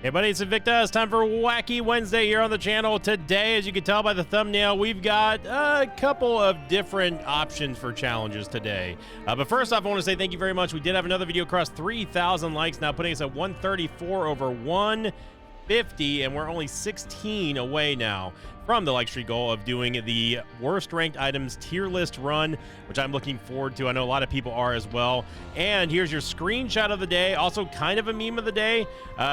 Hey buddy, it's Invicta. It's time for Wacky Wednesday here on the channel. Today, as you can tell by the thumbnail, we've got a couple of different options for challenges today. But first off, I want to say thank you very much. We did have another video cross 3,000 likes, now putting us at 134 over 150, and we're only 16 away now from the like streak goal of doing the worst ranked items tier list run, which I'm looking forward to. I know a lot of people are as well. And here's your screenshot of the day, also kind of a meme of the day,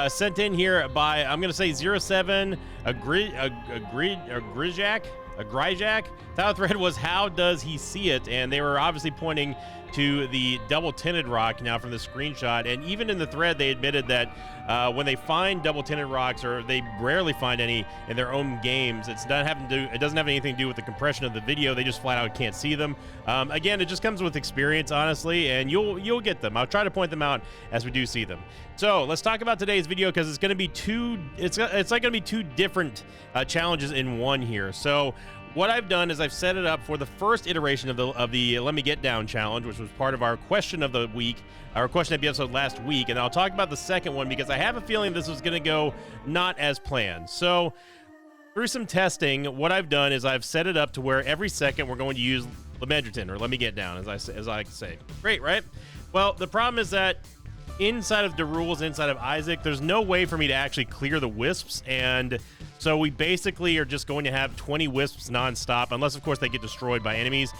sent in here by, I'm going to say 07 a Gryjak. Title thread was, how does he see it? And they were obviously pointing to the double tinted rock now from the screenshot. And even in the thread, they admitted that when they find double tinted rocks, or they rarely find any in their own games, it doesn't have anything to do with the compression of the video. They just flat out can't see them. Again, it just comes with experience, honestly, and you'll get them. I'll try to point them out as we do see them. So let's talk about today's video, because it's going to be it's like going to be two different challenges in one here. So what I've done is I've set it up for the first iteration of the Let Me Get Down challenge, which was part of our question of the week, our question of the episode last week, and I'll talk about the second one because I have a feeling this was going to go not as planned. So through some testing, what I've done is I've set it up to where every second we're going to use Lemedgerton, or Let Me Get Down, as I like to say. Great, right? Well, the problem is that inside of the rules, inside of Isaac, there's no way for me to actually clear the wisps, and so we basically are just going to have 20 wisps nonstop, unless of course they get destroyed by enemies.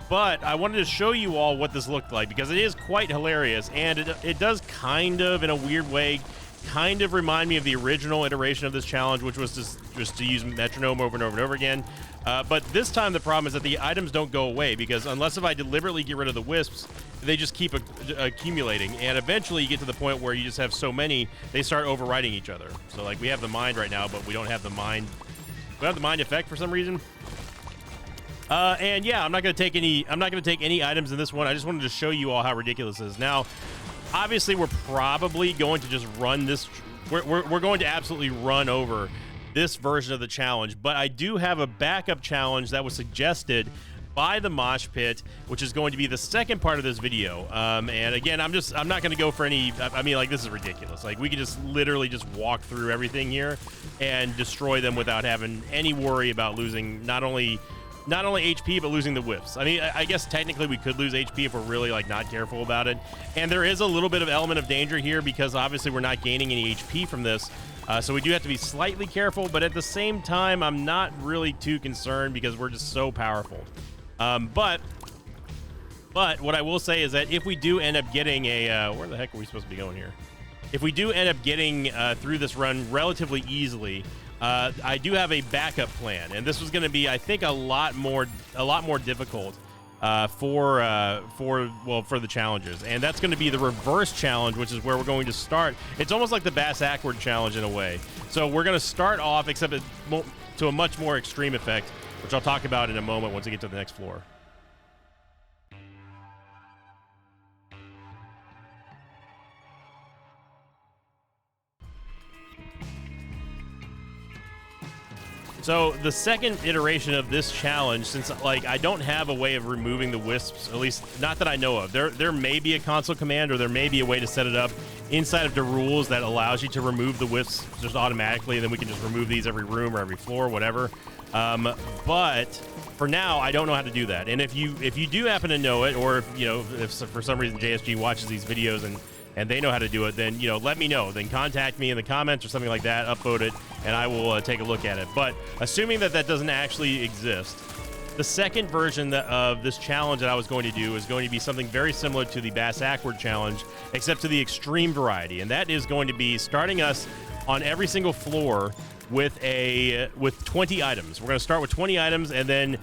But I wanted to show you all what this looked like, because it is quite hilarious, and it does kind of, in a weird way, kind of remind me of the original iteration of this challenge, which was just to use metronome over and over and over again. But this time the problem is that the items don't go away, because unless if I deliberately get rid of the wisps, they just keep accumulating, and eventually you get to the point where you just have so many, they start overriding each other. So like we have the mind right now, but we don't have the mind. We have the mind effect for some reason. And yeah, I'm not going to take any items in this one. I just wanted to show you all how ridiculous it is. Now, obviously, we're probably going to just run this. We're going to absolutely run over this version of the challenge, but I do have a backup challenge that was suggested by the Mosh Pit, which is going to be the second part of this video. And again, I'm not going to go for any, I mean, like, this is ridiculous. Like, we can just literally just walk through everything here and destroy them without having any worry about losing not only HP, but losing the whiffs. I mean, I guess technically we could lose HP if we're really like not careful about it. And there is a little bit of element of danger here, because obviously we're not gaining any HP from this. So we do have to be slightly careful, but at the same time, I'm not really too concerned because we're just so powerful. But what I will say is that if we do end up getting a, where the heck are we supposed to be going here? If we do end up getting through this run relatively easily, I do have a backup plan, and this was going to be, I think, a lot more difficult for the challenges, and that's going to be the reverse challenge, which is where we're going to start. It's almost like the Bass Ackward challenge in a way. So we're going to start off, except to a much more extreme effect, which I'll talk about in a moment once we get to the next floor. So the second iteration of this challenge, since like I don't have a way of removing the wisps, at least not that I know of. There may be a console command, or there may be a way to set it up inside of the rules that allows you to remove the wisps just automatically, and then we can just remove these every room or every floor, whatever. But for now, I don't know how to do that. And if you do happen to know it, or if for some reason JSG watches these videos and they know how to do it, then let me know. Then contact me in the comments or something like that, upvote it, and I will take a look at it. But assuming that doesn't actually exist, the second version of this challenge that I was going to do is going to be something very similar to the Bass Ackward challenge, except to the extreme variety, and that is going to be starting us on every single floor with 20 items. We're going to start with 20 items, and then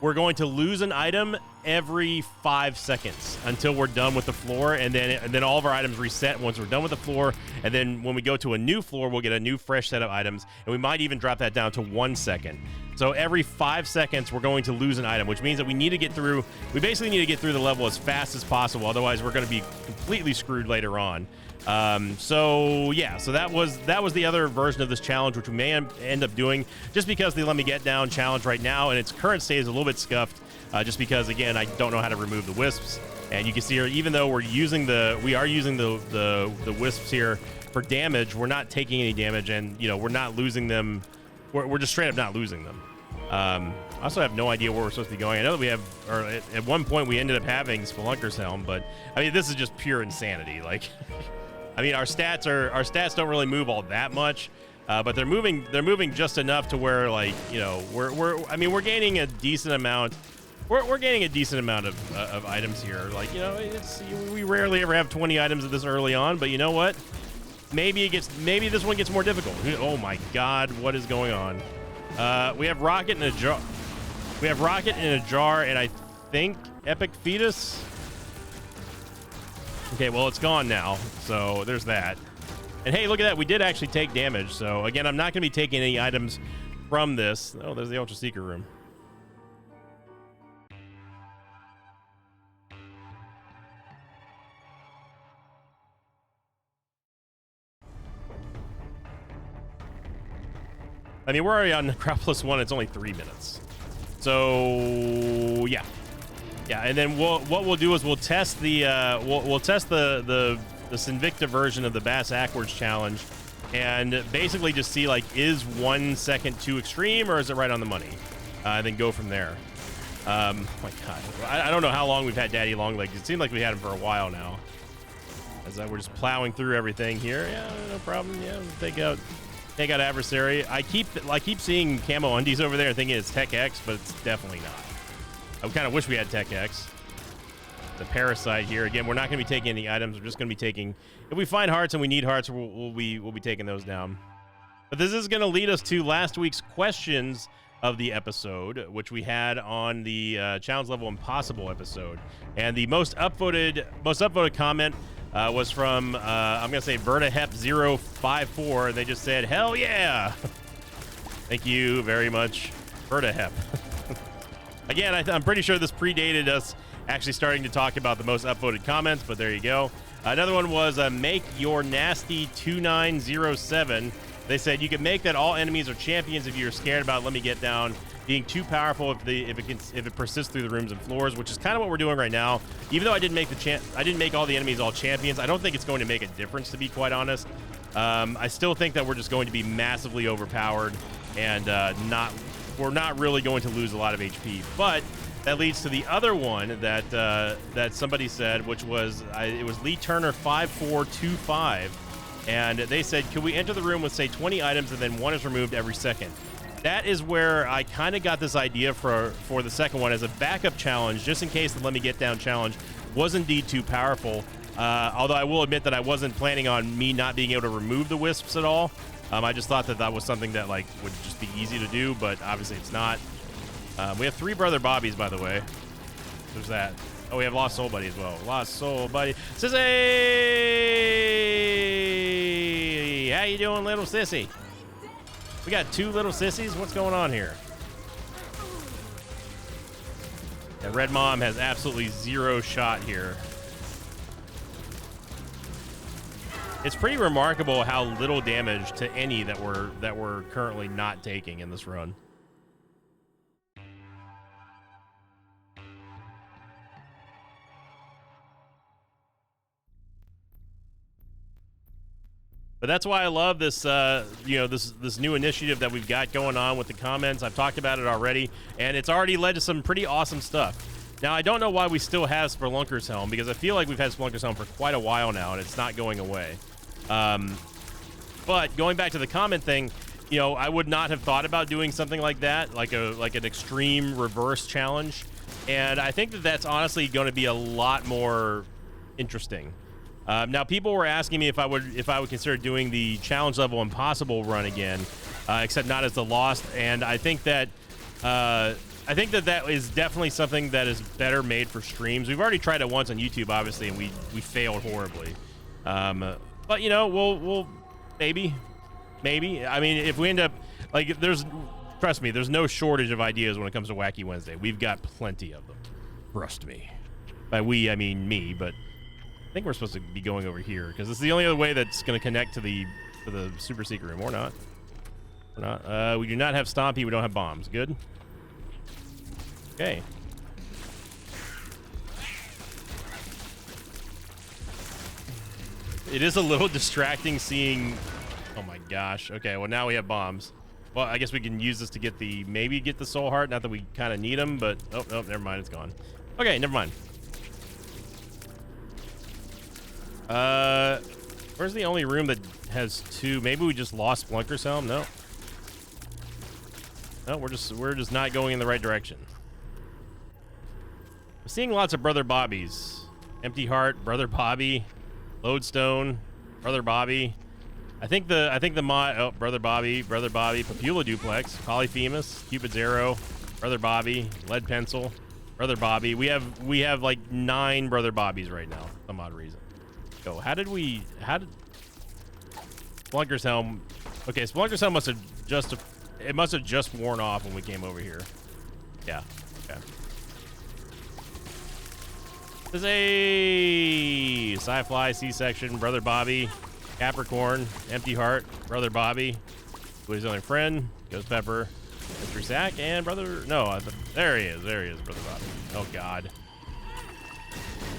we're going to lose an item every 5 seconds until we're done with the floor, and then all of our items reset once we're done with the floor. And then when we go to a new floor, we'll get a new fresh set of items, and we might even drop that down to 1 second. So every 5 seconds, we're going to lose an item, which means that we basically need to get through the level as fast as possible. Otherwise, we're going to be completely screwed later on. So yeah, so that was the other version of this challenge, which we may end up doing, just because the Let Me Get Down challenge right now in its current state is a little bit scuffed, just because, again, I don't know how to remove the wisps. And you can see here, even though we are using the wisps here for damage, we're not taking any damage, and you know, we're not losing them. We're just straight up not losing them. I also have no idea where we're supposed to be going. I know that we have, or at one point we ended up having Spelunker's Helm, but I mean, this is just pure insanity. Like, I mean, our stats don't really move all that much, but they're moving just enough to where, like, you know, we're gaining a decent amount. We're gaining a decent amount of items here. Like, you know, we rarely ever have 20 items this early on, but you know what? Maybe this one gets more difficult. Oh my God, what is going on? We have Rocket in a jar. We have Rocket in a jar, and I think Epic Fetus. Okay, well, it's gone now, so there's that. And hey, look at that. We did actually take damage. So again, I'm not going to be taking any items from this. Oh, there's the Ultra Seeker room. I mean, we're already on Necropolis 1. It's only 3 minutes. So, yeah. Yeah, and then what we'll do is we'll test the we'll test the Sinvicta version of the Bass Ackwards challenge, and basically just see, like, is 1 second too extreme, or is it right on the money? And then go from there. Oh my God, I don't know how long we've had Daddy Longlegs. It seemed like we had him for a while now. As we're just plowing through everything here. Yeah, no problem. Yeah, we'll take out Adversary. I keep seeing Camo Undies over there and thinking it's Tech X, but it's definitely not. I kind of wish we had Tech X. The Parasite here. Again, we're not going to be taking any items. We're just going to be taking... If we find hearts and we need hearts, we'll be taking those down. But this is going to lead us to last week's questions of the episode, which we had on the Challenge Level Impossible episode. And the most upvoted comment was from, I'm going to say VertaHep054. They just said, hell yeah. Thank you very much, VertaHep. Again, I'm pretty sure this predated us actually starting to talk about the most upvoted comments, but there you go. Another one was Make Your Nasty 2907. They said you can make that all enemies are champions if you're scared about Let Me Get Down being too powerful if it persists through the rooms and floors, which is kind of what we're doing right now. Even though I didn't make all the enemies all champions, I don't think it's going to make a difference, to be quite honest. I still think that we're just going to be massively overpowered, and we're not really going to lose a lot of HP. But that leads to the other one that somebody said, which was it was Lee Turner 5425. And they said, could we enter the room with, say, 20 items and then one is removed every second? That is where I kind of got this idea for the second one as a backup challenge, just in case the Let Me Get Down challenge was indeed too powerful. Although I will admit that I wasn't planning on me not being able to remove the wisps at all. I just thought that was something that, like, would just be easy to do, but obviously it's not. We have 3 Brother Bobbies, by the way. There's that. Oh, we have Lost Soul Buddy as well. Lost Soul Buddy. Sissy! How you doing, little sissy? We got 2 little sissies? What's going on here? Yeah, Red Mom has absolutely 0 shot here. It's pretty remarkable how little damage to any that we're currently not taking in this run. But that's why I love this, this new initiative that we've got going on with the comments. I've talked about it already, and it's already led to some pretty awesome stuff. Now, I don't know why we still have Spelunker's Helm, because I feel like we've had Spelunker's Helm for quite a while now, and it's not going away. But going back to the comment thing, you know, I would not have thought about doing something like that, like an extreme reverse challenge. And I think that that's honestly going to be a lot more interesting. Now, people were asking me if I would consider doing the Challenge Level Impossible run again, except not as the Lost. And I think that that is definitely something that is better made for streams. We've already tried it once on YouTube, obviously, and we failed horribly. But you know, we'll maybe. I mean, if we end up like trust me, there's no shortage of ideas when it comes to Wacky Wednesday. We've got plenty of them. Trust me. By we, I mean me, but. I think we're supposed to be going over here because it's the only other way that's going to connect to the super secret room, or not. We're not. We do not have Stompy. We don't have bombs. Good. Okay. it is a little distracting seeing. Oh my gosh. Okay, well now we have bombs. Well, I guess we can use this to get maybe get the soul heart. Not that we kind of need them, but oh, never mind, it's gone. Okay, never mind. Where's the only room that has 2? Maybe we just lost Splunker's Helm. No, we're just not going in the right direction. I'm seeing lots of Brother Bobbies. Empty Heart, Brother Bobby, Lodestone, Brother Bobby. I think the mod. Oh, Brother Bobby, Papula Duplex, Polyphemus, Cupid's Arrow, Brother Bobby, Lead Pencil, Brother Bobby. We have like 9 Brother Bobbies right now, for some odd reason. So how did Splunker's Helm? Okay, Splunker's Helm must have just worn off when we came over here. Yeah. Okay. There's a Sci-Fly, C-Section, Brother Bobby, Capricorn, Empty Heart, Brother Bobby, Who's Only Friend, Ghost Pepper, Mystery Sack, and there he is, Brother Bobby. Oh God.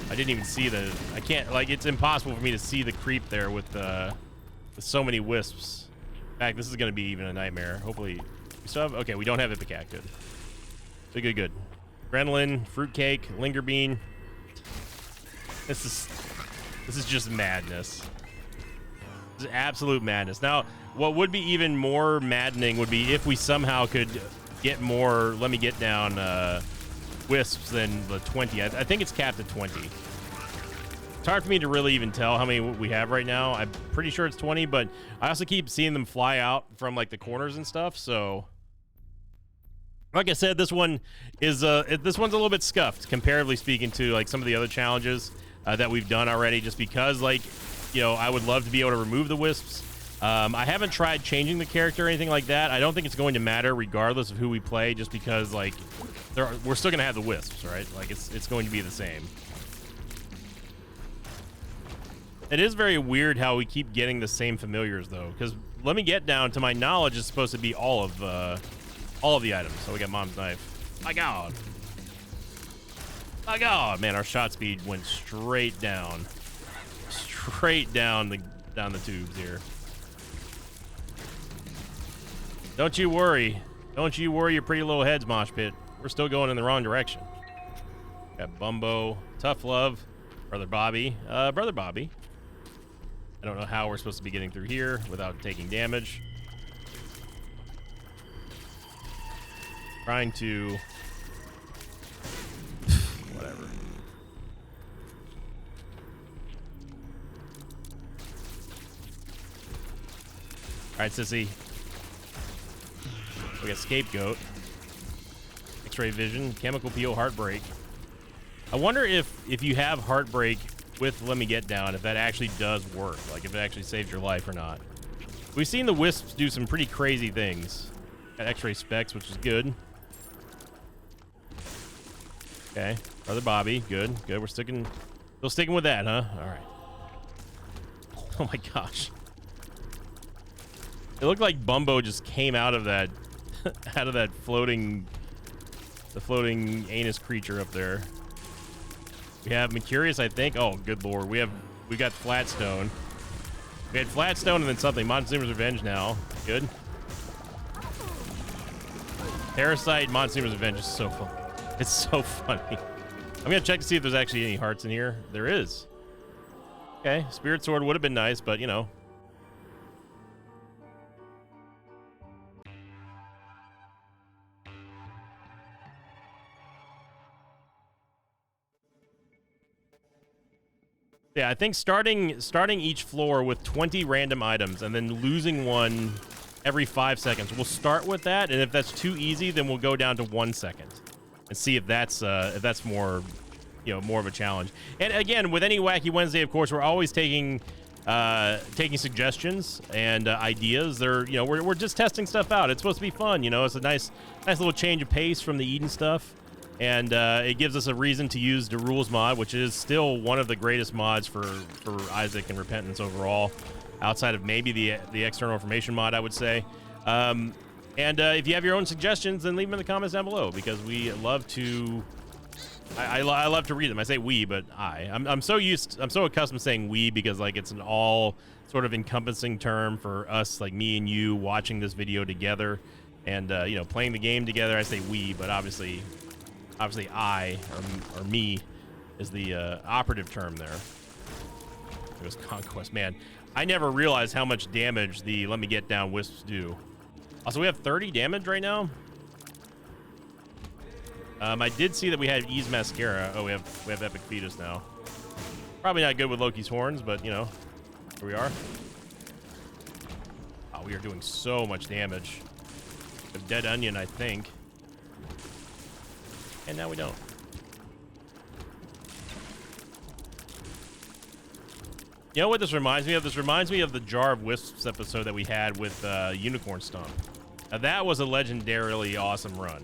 I didn't even see I can't, like, it's impossible for me to see the creep there with so many wisps. In fact, this is going to be even a nightmare. Hopefully, we still have, okay, we don't have Ipecac, good. So good. Adrenaline, Fruitcake, Linger Bean. This is just madness. This is absolute madness. Now, what would be even more maddening would be if we somehow could get more Let Me Get Down wisps than the 20. I think it's capped at 20. It's hard for me to really even tell how many we have right now. I'm pretty sure it's 20, but I also keep seeing them fly out from like the corners and stuff. So, like I said, this one is this one's a little bit scuffed, comparatively speaking, to like some of the other challenges that we've done already. Just because, like, you know, I would love to be able to remove the wisps. I haven't tried changing the character or anything like that. I don't think it's going to matter regardless of who we play, just because, like, we're still gonna have the wisps, right? Like, it's going to be the same. It is very weird how we keep getting the same familiars, though, because Let Me Get Down, to my knowledge, is supposed to be all of the items. So we got Mom's Knife. My God, man, our shot speed went straight down the tubes here. Don't you worry, your pretty little heads, Mosh Pit. We're still going in the wrong direction. Got Bumbo, Tough Love, Brother Bobby. Brother Bobby. I don't know how we're supposed to be getting through here without taking damage. Trying to... whatever. Alright, Sissy. We got Scapegoat. X-Ray Vision. Chemical Peel, Heartbreak. I wonder if you have Heartbreak with Let Me Get Down, if that actually does work. Like, if it actually saves your life or not. We've seen the Wisps do some pretty crazy things. Got X-Ray Specs, which is good. Okay. Brother Bobby. Good. We're still sticking with that, huh? All right. Oh my gosh. It looked like Bumbo just came out of that floating anus creature up there. We have Mercurius, I think. Oh, good lord. We got Flatstone. We had Flatstone and then something. Montezuma's Revenge now. Good. Parasite, Montezuma's Revenge is so fun. It's so funny. I'm gonna check to see if there's actually any hearts in here. There is. Okay, Spirit Sword would have been nice, but you know. Yeah, I think starting each floor with 20 random items and then losing one every 5 seconds. We'll start with that, and if that's too easy, then we'll go down to 1 second and see if that's more, you know, more of a challenge. And again, with any Wacky Wednesday, of course, we're always taking suggestions and ideas. They're, you know, we're just testing stuff out. It's supposed to be fun, you know. It's a nice little change of pace from the Eden stuff. And it gives us a reason to use the Rules mod, which is still one of the greatest mods for Isaac and Repentance overall, outside of maybe the External Information mod, I would say. And if you have your own suggestions, then leave them in the comments down below, because we love to I love to read them. I say we, but I'm so accustomed to saying we because like it's an all sort of encompassing term for us, like me and you watching this video together and you know, playing the game together. I say we, but obviously I or me is the operative term there. It was Conquest. Man, I never realized how much damage the Let Me Get Down wisps do. Also, we have 30 damage right now. I did see that we had Ease Mascara. Oh, we have Epic Fetus now. Probably not good with Loki's horns, but you know, here we are. Oh, we are doing so much damage. We have Dead Onion, I think. And now we don't. You know what this reminds me of? This reminds me of the Jar of Wisps episode that we had with Unicorn Stomp. Now, that was a legendarily awesome run.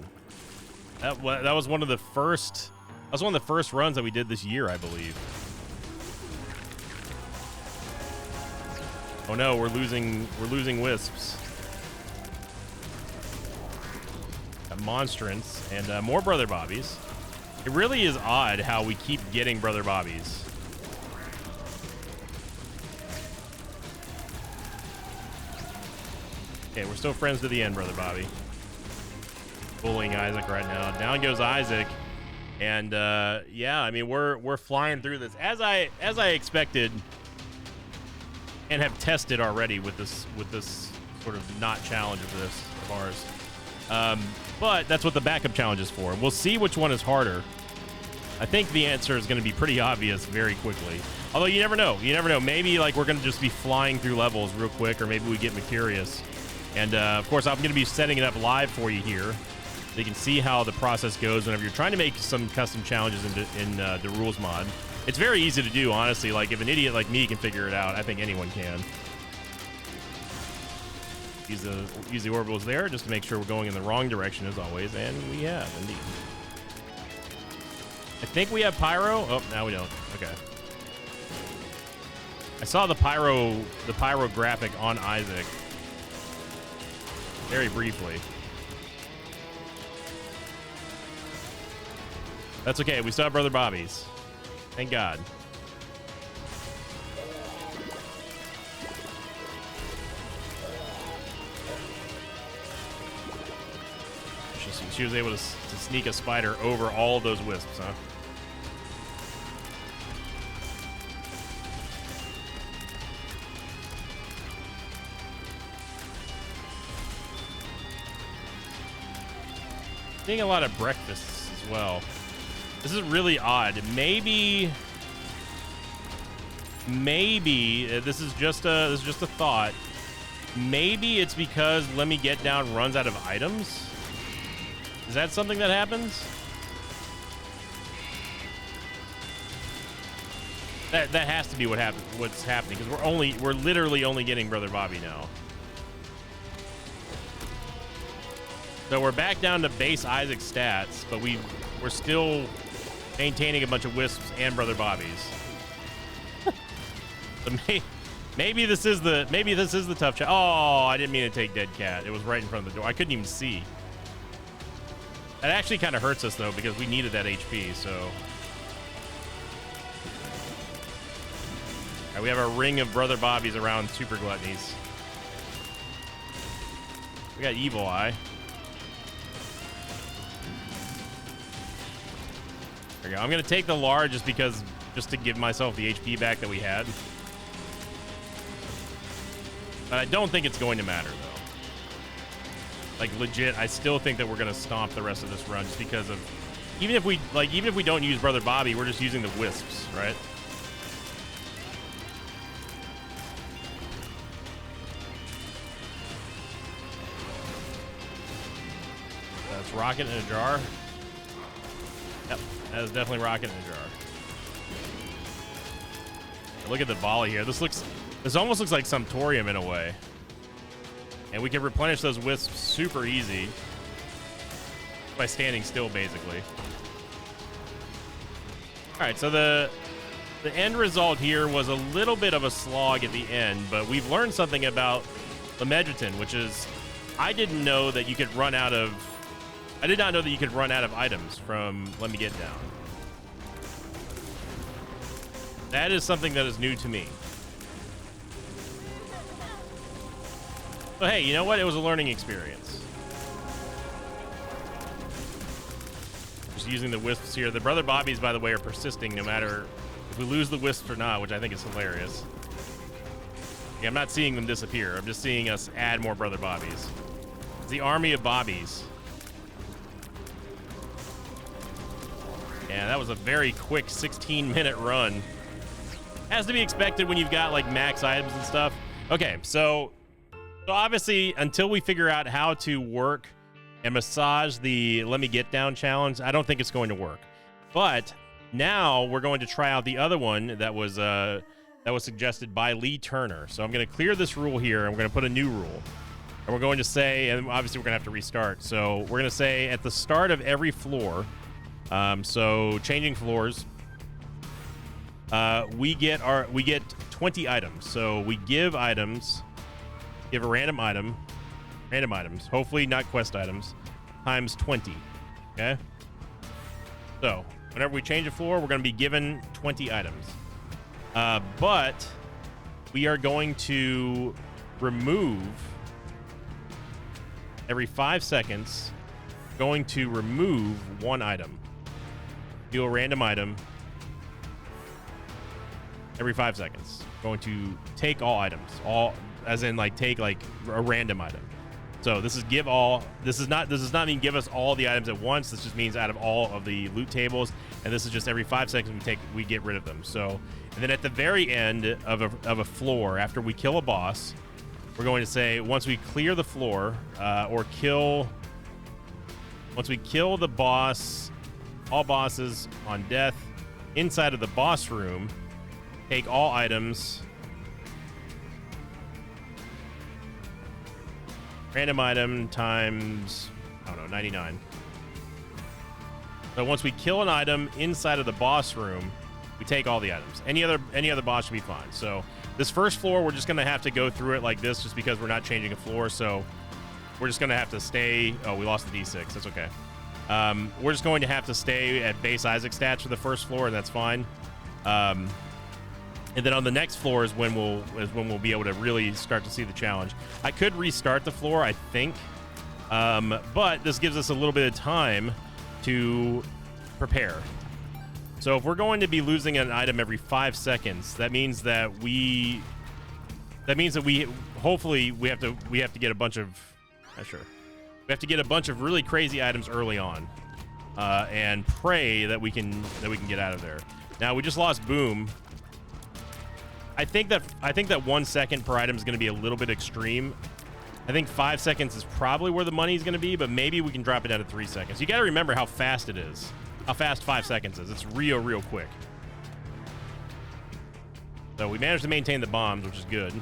That was one of the first. That was one of the first runs that we did this year, I believe. Oh no, we're losing wisps. Got Monstrance and more Brother Bobbies. It really is odd how we keep getting Brother Bobbies. Okay, we're still friends to the end, Brother Bobby. Bullying Isaac right now. Down goes Isaac, and yeah, I mean we're flying through this as I expected, and have tested already with this sort of not challenge of ours. But that's what the backup challenge is for. We'll see which one is harder. I think the answer is going to be pretty obvious very quickly. Although you never know. You never know. Maybe like we're going to just be flying through levels real quick, or maybe we get Mercurius. And of course, I'm going to be setting it up live for you here. So you can see how the process goes whenever you're trying to make some custom challenges in the rules mod. It's very easy to do, honestly. Like, if an idiot like me can figure it out, I think anyone can. Use the orbitals there just to make sure we're going in the wrong direction, as always. And we have, indeed. I think we have Pyro. Oh, now we don't. Okay. I saw the Pyro graphic on Isaac very briefly. That's okay. We still have Brother Bobbies. Thank God. She was able to sneak a spider over all of those wisps, huh? Seeing a lot of breakfasts as well. This is really odd. Maybe this is just a thought. Maybe it's because Let Me Get Down runs out of items. Is that something that happens? That has to be what's happening, because we're literally only getting Brother Bobby now. So we're back down to base Isaac stats, but we're still maintaining a bunch of wisps and Brother Bobbies. So maybe this is the tough challenge. Oh, I didn't mean to take Dead Cat. It was right in front of the door. I couldn't even see. That actually kind of hurts us though, because we needed that HP. So all right, we have a ring of Brother Bobbies around Super Gluttonies. We got Evil Eye. There we go. I'm gonna take the large just to give myself the HP back that we had. But I don't think it's going to matter though. Like legit, I still think that we're gonna stomp the rest of this run just because of even if we don't use Brother Bobby, we're just using the wisps, right? That's rocket in a jar. Yep, that is definitely rocket in a jar. Look at the volley here. This almost looks like Sumptorium in a way. And we can replenish those wisps super easy by standing still, basically. All right, so the end result here was a little bit of a slog at the end, but we've learned something about Lamedretin, which is I did not know that you could run out of items from Let Me Get Down. That is something that is new to me. But hey, you know what? It was a learning experience. Just using the wisps here. The Brother Bobbies, by the way, are persisting no matter if we lose the wisps or not, which I think is hilarious. Yeah, I'm not seeing them disappear. I'm just seeing us add more Brother Bobbies. It's the army of Bobbies. Yeah, that was a very quick 16-minute run. Has to be expected when you've got like max items and stuff. Okay, so obviously until we figure out how to work and massage the Let Me Get Down challenge, I don't think it's going to work. But now we're going to try out the other one that was suggested by Lee Turner. So I'm going to clear this rule here, and we're going to put a new rule. And we're going to say, and obviously we're going to have to restart. So we're going to say at the start of every floor, so changing floors, we get 20 items. So we give items, give a random items, hopefully not quest items, times 20. Okay. So whenever we change a floor, we're going to be given 20 items. But we are going to remove every 5 seconds, going to remove one item. Do a random item every 5 seconds. Going to take all items, all as in like take like a random item. So this is give all. This does not mean give us all the items at once. This just means out of all of the loot tables, and this is just every 5 seconds we get rid of them. So, and then at the very end of a floor, after we kill a boss, we're going to say once we clear the floor once we kill the boss, all bosses on death inside of the boss room, take all items. Random item times, I don't know, 99. So once we kill an item inside of the boss room, we take all the items. Any other boss should be fine. So this first floor, we're just going to have to go through it like this just because we're not changing a floor. So we're just going to have to stay. Oh, we lost the D6. That's okay. We're just going to have to stay at base Isaac stats for the first floor, and that's fine. And then on the next floor is when we'll be able to really start to see the challenge. I could restart the floor, I think, but this gives us a little bit of time to prepare. So if we're going to be losing an item every 5 seconds, that means that we hopefully we have to get a bunch of we have to get a bunch of really crazy items early on, and pray that we can get out of there. Now we just lost Boom. I think that 1 second per item is going to be a little bit extreme. I think 5 seconds is probably where the money is going to be, but maybe we can drop it down to 3 seconds. You got to remember how fast it is, how fast 5 seconds is. It's real quick. So we managed to maintain the bombs, which is good.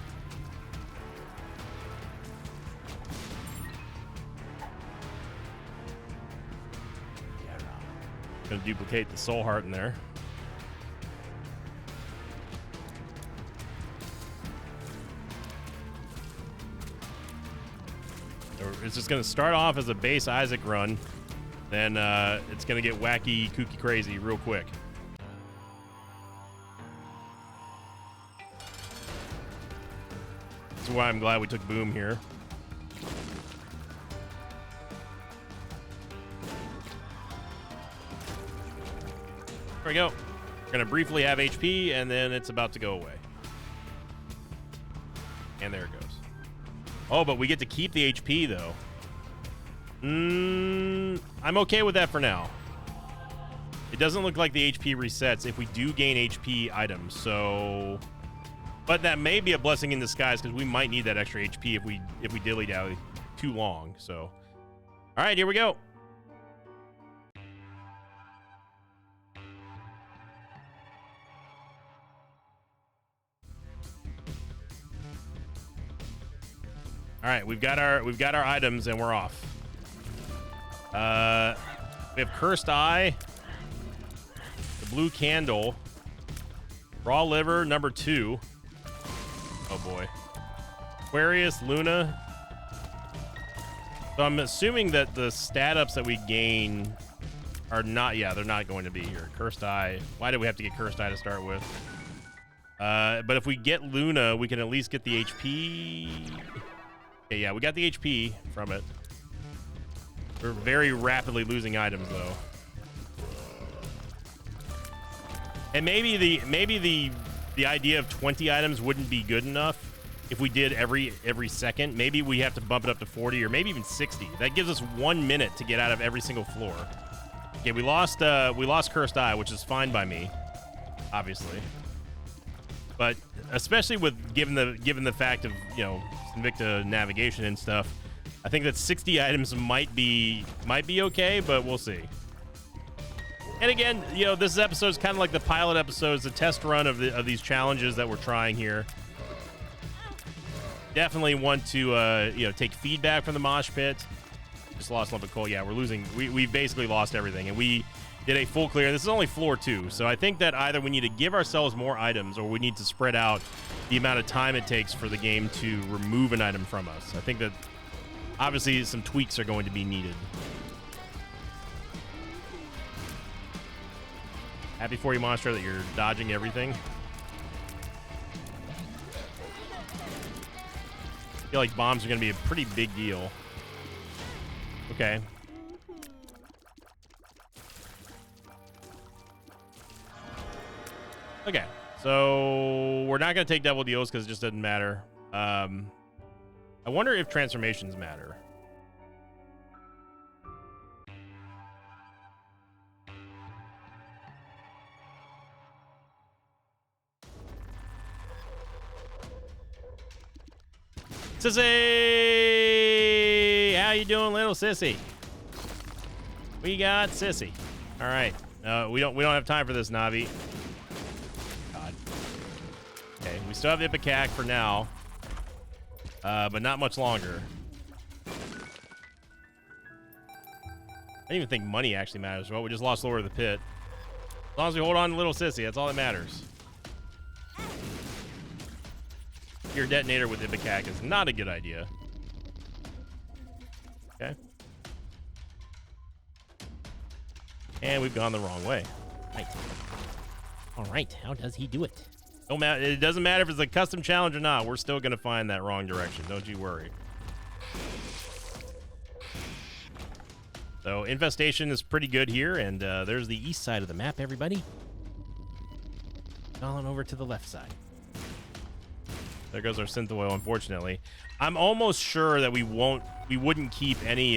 Going to duplicate the soul heart in there. It's just going to start off as a base Isaac run, then it's going to get wacky, kooky, crazy real quick. That's why I'm glad we took Boom here. There we go. We're going to briefly have HP, and then it's about to go away. And there it goes. Oh, but we get to keep the HP, though. I'm okay with that for now. It doesn't look like the HP resets if we do gain HP items, so... But that may be a blessing in disguise, because we might need that extra HP if we dilly-dally too long, so... All right, here we go. All right, we've got our items, and we're off. We have Cursed Eye, the Blue Candle, Raw Liver number 2. Oh boy, Aquarius, Luna. So I'm assuming that the stat ups that we gain are not. Yeah, they're not going to be here. Cursed Eye. Why did we have to get Cursed Eye to start with? But if we get Luna, we can at least get the HP. Okay, yeah, we got the HP from it. We're very rapidly losing items, though. And maybe the idea of 20 items wouldn't be good enough if we did every second. Maybe we have to bump it up to 40 or maybe even 60. That gives us 1 minute to get out of every single floor. Okay, we lost Cursed Eye, which is fine by me, obviously. But especially with given the fact of, you know, Invicta navigation and stuff, I think that 60 items might be okay, but we'll see. And again, you know, this episode is kind of like the pilot episodes, the test run of these challenges that we're trying here. Definitely want to you know, take feedback from the mosh pit. Just lost Lump of Coal. Yeah, we're losing. We basically lost everything, and we did a full clear. This is only floor 2, so I think that either we need to give ourselves more items or we need to spread out the amount of time it takes for the game to remove an item from us. I think that obviously some tweaks are going to be needed. Happy for you, Monster, that you're dodging everything. I feel like bombs are going to be a pretty big deal. Okay. Okay, so we're not going to take double deals because it just doesn't matter. I wonder if transformations matter. Sissy! How you doing, little sissy? We got Sissy. All right. We don't have time for this, Navi. God. Okay, we still have Ipecac for now, but not much longer. I didn't even think money actually matters. Well, we just lost Lord of the Pit. As long as we hold on to little Sissy, that's all that matters. Your detonator with Ipecac is not a good idea. Okay. And we've gone the wrong way. Right. All right. How does he do it? Don't matter. It doesn't matter if it's a custom challenge or not. We're still going to find that wrong direction. Don't you worry. So Infestation is pretty good here, and there's the east side of the map, everybody. On over to the left side. There goes our synth oil, unfortunately. I'm almost sure that we wouldn't keep any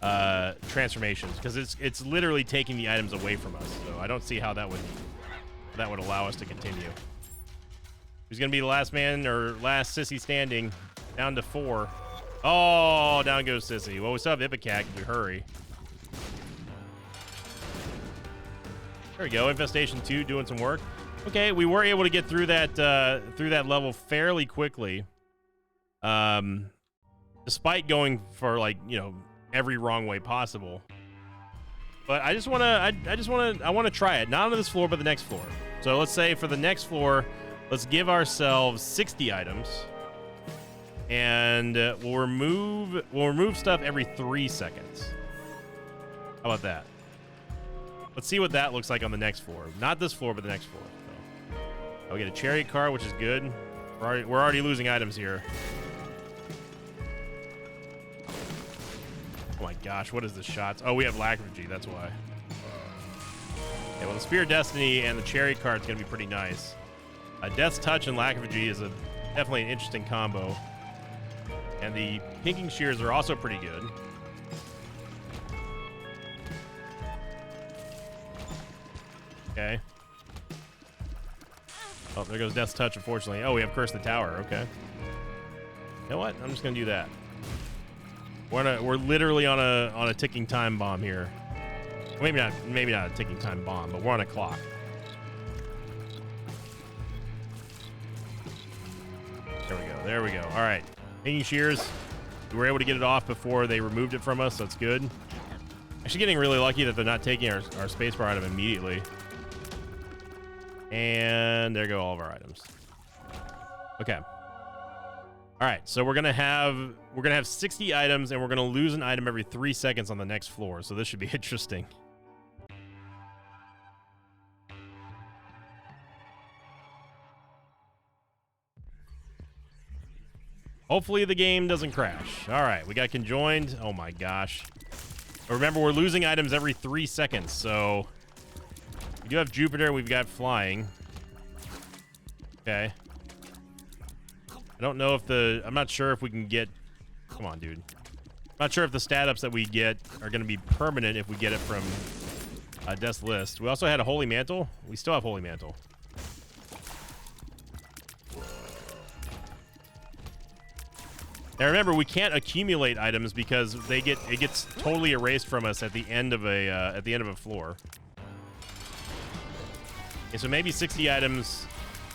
transformations because it's literally taking the items away from us. So I don't see how that would allow us to continue. Who's gonna be the last man or last Sissy standing? Down to 4. Oh, down goes Sissy. Well, we still have Ipecac if we hurry. There we go. Infestation 2 doing some work. Okay, we were able to get through that level fairly quickly, despite going for, like, you know, every wrong way possible. But I want to try it, not on this floor, but the next floor. So let's say for the next floor, let's give ourselves 60 items, and we'll remove stuff every 3 seconds. How about that? Let's see what that looks like on the next floor. Not this floor, but the next floor. So, we get a chariot car, which is good. We're already losing items here. Oh my gosh, what is the shots? Oh, we have Lacrimogy, that's why. Okay, well, the Spear of Destiny and the chariot car is going to be pretty nice. Death's Touch and Lacrimogy is definitely an interesting combo. And the Pinking Shears are also pretty good. Okay. Oh, there goes Death's Touch, unfortunately. Oh, we have Curse the Tower. Okay. You know what? I'm just gonna do that. We're literally on a ticking time bomb here. Maybe not a ticking time bomb, but we're on a clock. There we go. All right. Pinking Shears. We were able to get it off before they removed it from us, so that's good. Actually getting really lucky that they're not taking our spacebar item immediately. And there go all of our items. Okay. All right, so we're gonna have 60 items, and we're gonna lose an item every 3 seconds on the next floor. So this should be interesting. Hopefully the game doesn't crash. All right, we got conjoined. Oh my gosh. Remember, we're losing items every 3 seconds, so we do have Jupiter. We've got flying. Okay. I don't know if I'm not sure if we can get... Come on, dude. I'm not sure if the stat ups that we get are going to be permanent if we get it from Death's List. We also had a Holy Mantle. We still have Holy Mantle. Now remember, we can't accumulate items because it gets totally erased from us at the end of a floor. Okay, so maybe 60 items.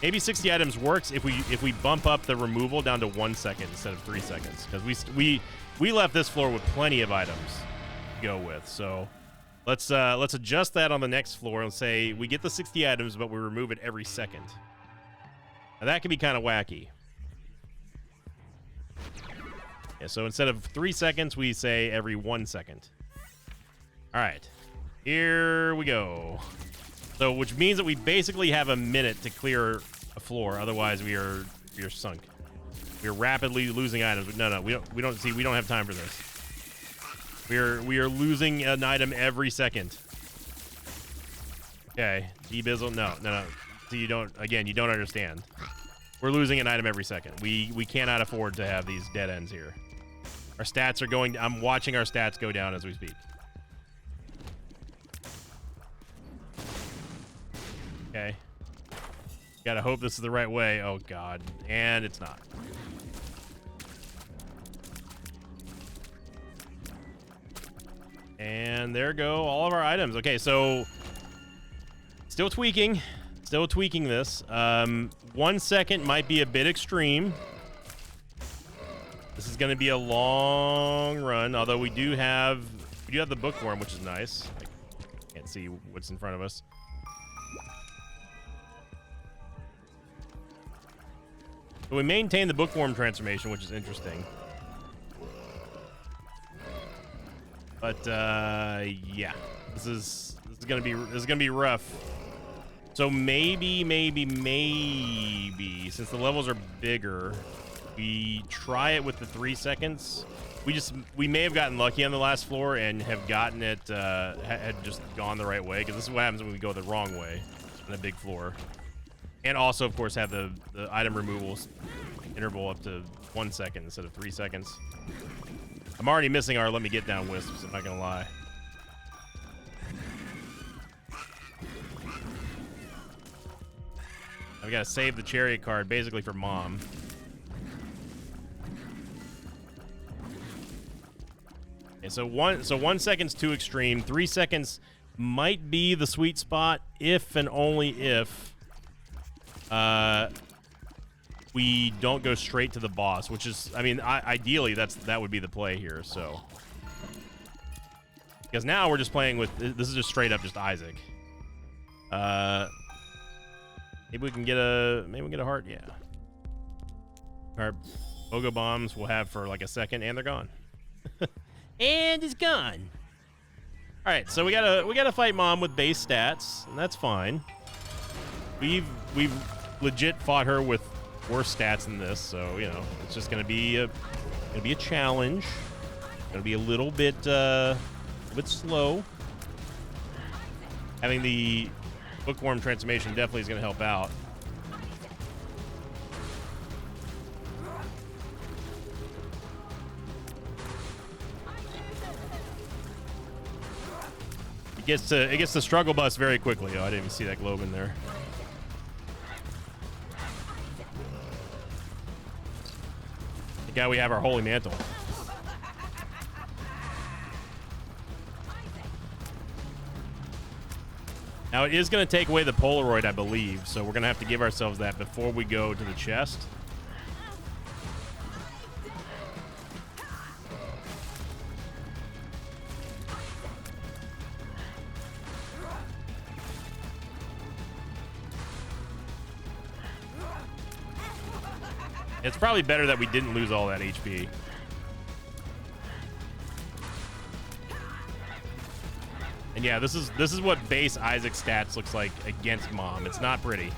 Maybe 60 items works if we bump up the removal down to 1 second instead of 3 seconds, because we left this floor with plenty of items to go with. So let's adjust that on the next floor and say we get the 60 items, but we remove it every second. Now that can be kind of wacky. Yeah, so instead of 3 seconds, we say every 1 second. All right, here we go. So, which means that we basically have a minute to clear a floor. Otherwise, we are sunk. We are rapidly losing items. No, we don't have time for this. We are losing an item every second. Okay, Debizzle. No. So you don't understand. We're losing an item every second. We cannot afford to have these dead ends here. Our stats are going... I'm watching our stats go down as we speak. Okay. Gotta hope this is the right way. Oh, God. And it's not. And there go all of our items. Okay, so... Still tweaking this. 1 second might be a bit extreme. This is going to be a long run, although we do have the bookworm, which is nice. I can't see what's in front of us. So we maintain the bookworm transformation, which is interesting. But yeah, this is gonna be rough. So maybe since the levels are bigger, we try it with the 3 seconds. We may have gotten lucky on the last floor and have gotten it had just gone the right way, because this is what happens when we go the wrong way on a big floor. And also, of course, have the item removals interval up to 1 second instead of 3 seconds. I'm already missing our Let Me Get Down wisps, I'm not gonna lie. I've got to save the chariot card basically for Mom. Okay, so 1 second's too extreme. 3 seconds might be the sweet spot if and only if we don't go straight to the boss, which is, I mean, ideally that would be the play here. So, because now we're just playing with, this is just straight up just Isaac. Maybe we can get a heart. Yeah, our Bogo bombs we'll have for like a second, and they're gone. And it's gone. All right, so we gotta fight Mom with base stats, and that's fine. We've legit fought her with worse stats than this, so you know it's just gonna be a challenge. Gonna be a little bit slow. Having the bookworm transformation definitely is gonna help out. It gets to struggle bus very quickly. Oh, I didn't even see that globe in there. Yeah, we have our Holy Mantle. Now, it is going to take away the Polaroid, I believe, so we're going to have to give ourselves that before we go to the chest. It's probably better that we didn't lose all that HP. And yeah, this is what base Isaac stats looks like against Mom. It's not pretty.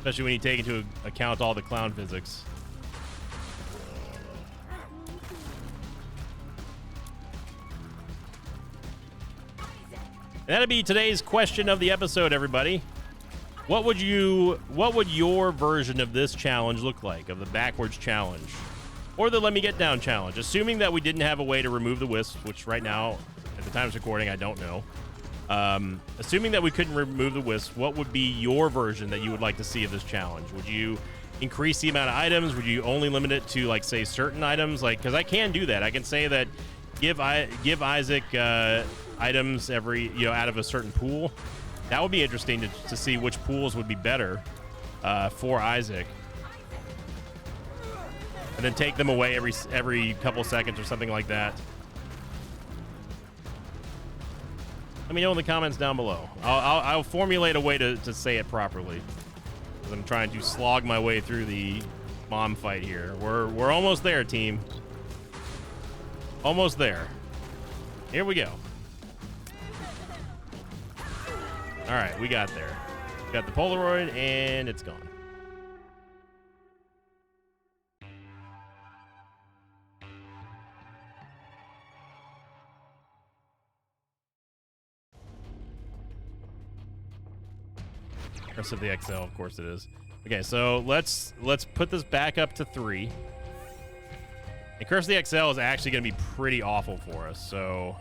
especially when you take into account all the clown physics. That'll be today's question of the episode, everybody. What would your version of this challenge look like, of the backwards challenge? Or the let me get down challenge? Assuming that we didn't have a way to remove the wisps, which right now, at the time of recording, I don't know. Assuming that we couldn't remove the wisps, what would be your version that you would like to see of this challenge? Would you increase the amount of items? Would you only limit it to, like, say, certain items? Like, because I can do that. I can say that give Isaac items every, out of a certain pool. That would be interesting to see which pools would be better for Isaac. And then take them away every couple seconds or something like that. Let me know in the comments down below. I'll formulate a way to say it properly, because I'm trying to slog my way through the mom fight here. We're almost there, team. Almost there. Here we go. All right, we got there. We got the Polaroid, and it's gone. Rest of the XL, of course it is. Okay, so let's put this back up to 3. And Curse of the XL is actually going to be pretty awful for us. So,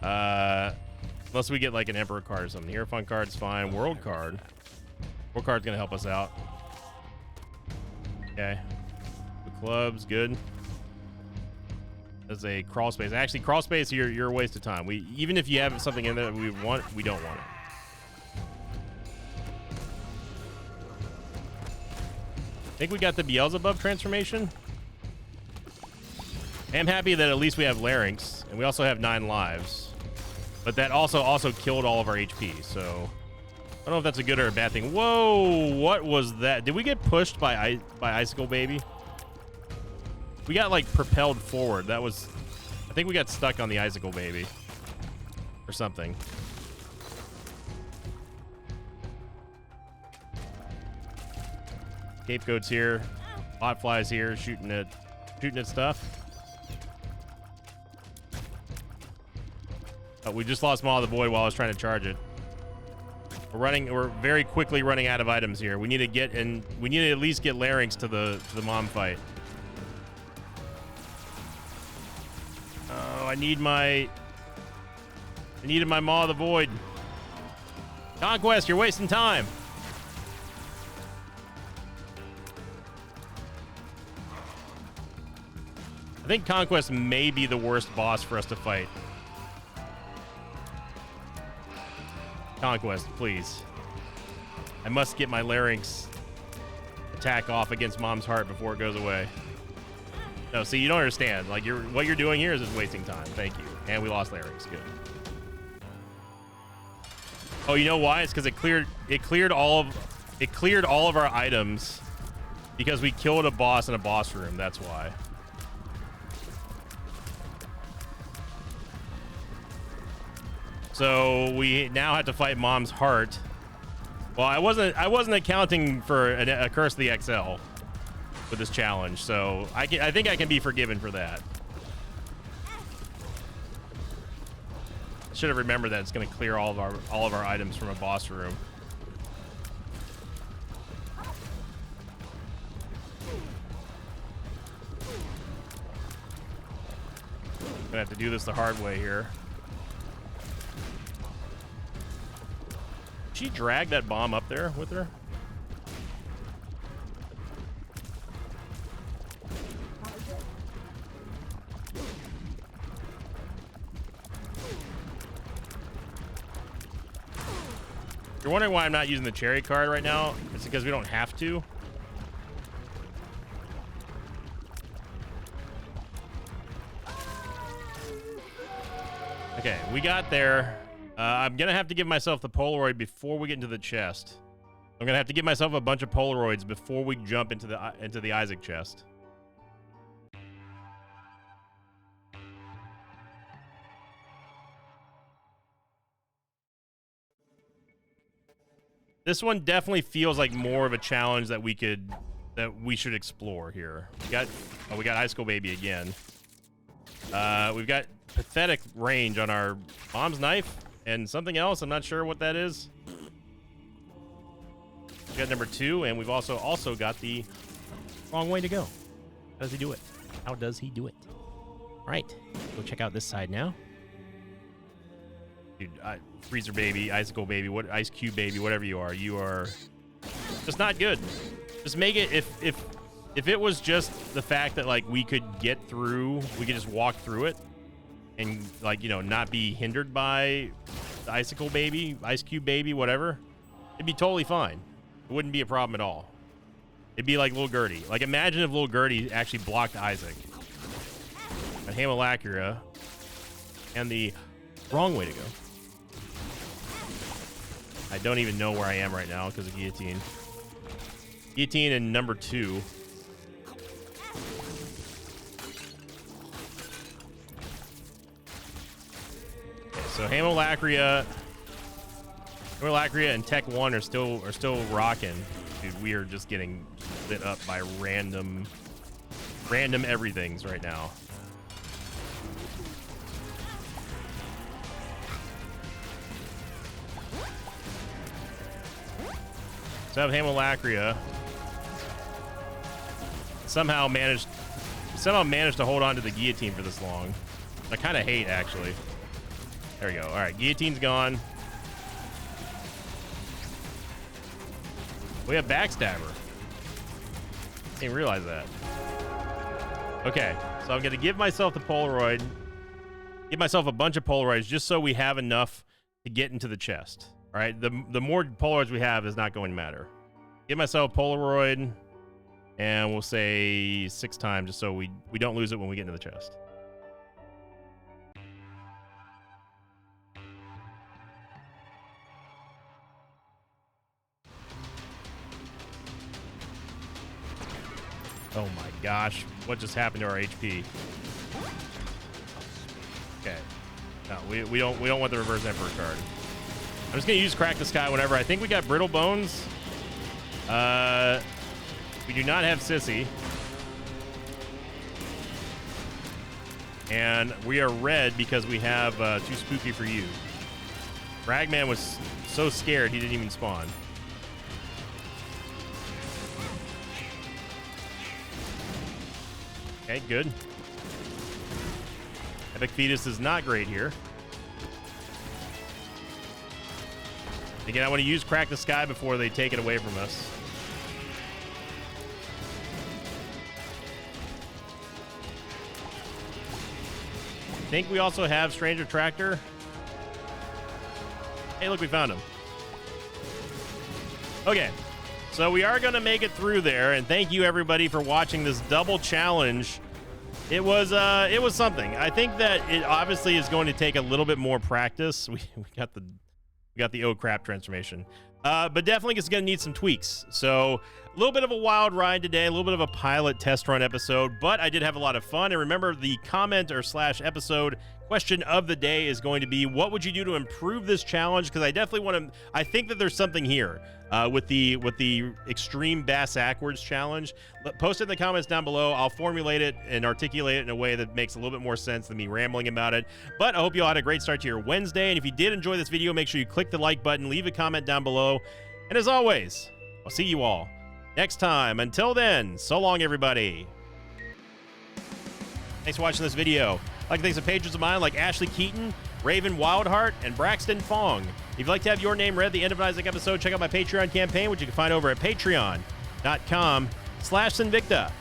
unless we get like an Emperor card or something. Hierophant card's fine. World card. World card's going to help us out. Okay. The club's good. There's a crawl space. Actually, crawl space, you're a waste of time. Even if you have something in there that we want, we don't want it. I think we got the Beelzebub transformation. I'm happy that at least we have Larynx, and we also have 9 lives. But that also killed all of our HP, so I don't know if that's a good or a bad thing. Whoa, what was that? Did we get pushed by Icicle Baby? We got, like, propelled forward. I think we got stuck on the Icicle Baby or something. Scapegoat's here. Botfly's here, shooting at stuff. Oh, we just lost Maw of the Void while I was trying to charge it. We're very quickly running out of items here. We need to at least get Larynx to the mom fight. Oh, I needed my Maw of the Void. Conquest, you're wasting time. I think Conquest may be the worst boss for us to fight. Conquest, please. I must get my Larynx attack off against Mom's Heart before it goes away. No, see, you don't understand. Like, what you're doing here is just wasting time. Thank you. And we lost Larynx. Good. Oh, you know why? It's because it cleared all of our items because we killed a boss in a boss room. That's why. So we now have to fight Mom's Heart. Well, I wasn't accounting for a Curse of the XL with this challenge, so I think I can be forgiven for that. I should have remembered that it's going to clear all of our items from a boss room. Gonna have to do this the hard way here. Did she drag that bomb up there with her? You're wondering why I'm not using the cherry card right now? It's because we don't have to. Okay, we got there. I'm gonna have to give myself the Polaroid before we get into the chest. I'm gonna have to give myself a bunch of Polaroids before we jump into the Isaac chest. This one definitely feels like more of a challenge that we should explore here. We got Icicle Baby again. We've got pathetic range on our mom's knife and something else. I'm not sure what that is. We got number 2, and we've also got the wrong way to go. How does he do it? How does he do it? All right, go check out this side now. Dude, Freezer Baby, Icicle Baby, Ice Cube Baby, whatever you are just not good. Just make it, if it was just the fact that like we could get through, we could just walk through it and like, you know, not be hindered by the Icicle Baby, Ice Cube Baby, whatever, it'd be totally fine. It wouldn't be a problem at all. It'd be like Lil Gertie. Like imagine if Lil Gertie actually blocked Isaac. But Hamalacura and the wrong way to go. I don't even know where I am right now because of Guillotine. Guillotine and number 2. Okay, so Hamalacria and Tech 1 are still rocking. Dude, we are just getting lit up by random everythings right now. So I have Hamalacria somehow managed to hold on to the Guillotine for this long. I kind of hate, actually. There we go. All right, Guillotine's gone. We have Backstabber. Didn't realize that. Okay, so I'm gonna give myself the Polaroid. Give myself a bunch of Polaroids just so we have enough to get into the chest. All right, the more Polaroids we have is not going to matter. Give myself a Polaroid, and we'll say 6 times just so we don't lose it when we get into the chest. Oh my gosh, what just happened to our HP? Okay, no, we don't want the Reverse Emperor card. I'm just gonna use Crack the Sky whenever. I think we got Brittle Bones. We do not have Sissy. And we are red because we have Too Spooky for You. Ragman was so scared he didn't even spawn. Okay, good. Epic Fetus is not great here. Again, I want to use Crack the Sky before they take it away from us. I think we also have Stranger Tractor. Hey, look, we found him. Okay, so we are going to make it through there, and thank you everybody for watching this double challenge. It was something. I think that it obviously is going to take a little bit more practice. We got the oh crap transformation. But definitely it's going to need some tweaks. So a little bit of a wild ride today, a little bit of a pilot test run episode, but I did have a lot of fun. And remember, the comment or / episode question of the day is going to be, what would you do to improve this challenge? Because I definitely want to, I think that there's something here with the extreme Bass Backwards challenge. Post it in the comments down below. I'll formulate it and articulate it in a way that makes a little bit more sense than me rambling about it. But I hope you all had a great start to your Wednesday. And if you did enjoy this video, make sure you click the like button, leave a comment down below. And as always, I'll see you all next time. Until then, so long, everybody. Thanks for watching this video. I'd like to thank some patrons of mine like Ashley Keaton, Raven Wildheart, and Braxton Fong. If you'd like to have your name read at the end of an Isaac episode, check out my Patreon campaign, which you can find over at patreon.com/Sinvicta.